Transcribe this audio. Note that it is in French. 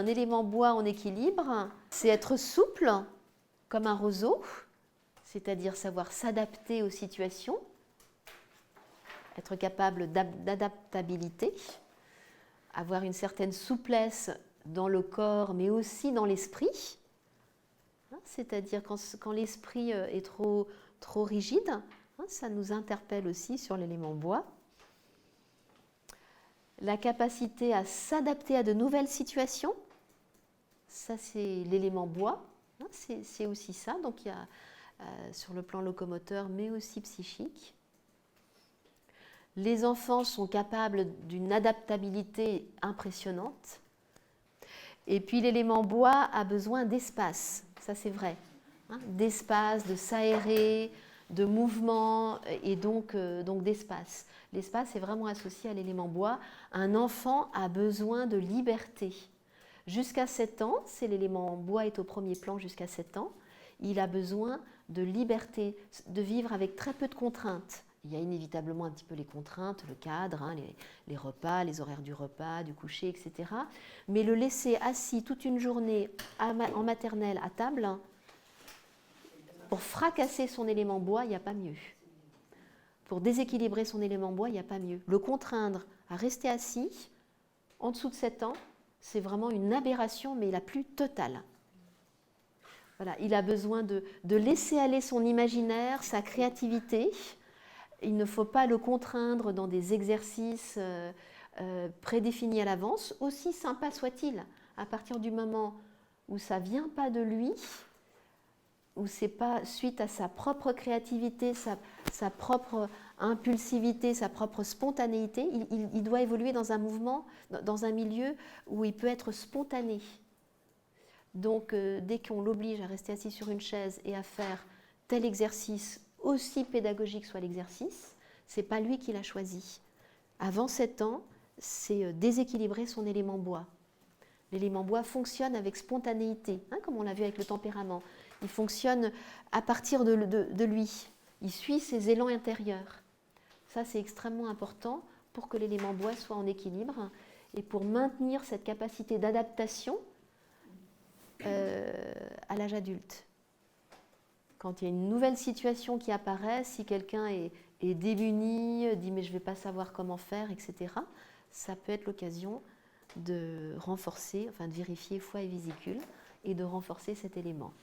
un élément bois en équilibre, c'est être souple comme un roseau, c'est-à-dire savoir s'adapter aux situations, être capable d'adaptabilité, avoir une certaine souplesse dans le corps, mais aussi dans l'esprit. C'est-à-dire quand l'esprit est trop rigide, ça nous interpelle aussi sur l'élément bois. La capacité à s'adapter à de nouvelles situations, ça c'est l'élément bois, c'est aussi ça. Donc il y a sur le plan locomoteur, mais aussi psychique. Les enfants sont capables d'une adaptabilité impressionnante. Et puis l'élément bois a besoin d'espace, ça c'est vrai, d'espace, de s'aérer, de mouvement et donc d'espace. L'espace est vraiment associé à l'élément bois. Un enfant a besoin de liberté. Jusqu'à 7 ans, c'est l'élément bois est au premier plan jusqu'à 7 ans, il a besoin de liberté, de vivre avec très peu de contraintes. Il y a inévitablement un petit peu les contraintes, le cadre, les repas, les horaires du repas, du coucher, etc. Mais le laisser assis toute une journée en maternelle à table, pour fracasser son élément bois, il n'y a pas mieux. Pour déséquilibrer son élément bois, il n'y a pas mieux. Le contraindre à rester assis en dessous de 7 ans, c'est vraiment une aberration, mais la plus totale. Voilà, il a besoin de laisser aller son imaginaire, sa créativité. Il ne faut pas le contraindre dans des exercices prédéfinis à l'avance, aussi sympa soit-il. À partir du moment où ça ne vient pas de lui, où ce n'est pas suite à sa propre créativité, sa propre impulsivité, sa propre spontanéité, il doit évoluer dans un mouvement, dans un milieu où il peut être spontané. Donc dès qu'on l'oblige à rester assis sur une chaise et à faire tel exercice, aussi pédagogique soit l'exercice, ce n'est pas lui qui l'a choisi. Avant 7 ans, c'est déséquilibrer son élément bois. L'élément bois fonctionne avec spontanéité, comme on l'a vu avec le tempérament. Il fonctionne à partir de lui. Il suit ses élans intérieurs. Ça, c'est extrêmement important pour que l'élément bois soit en équilibre et pour maintenir cette capacité d'adaptation à l'âge adulte. Quand il y a une nouvelle situation qui apparaît, si quelqu'un est démuni, dit mais je ne vais pas savoir comment faire, etc., ça peut être l'occasion de renforcer, enfin de vérifier foie et vésicule et de renforcer cet élément.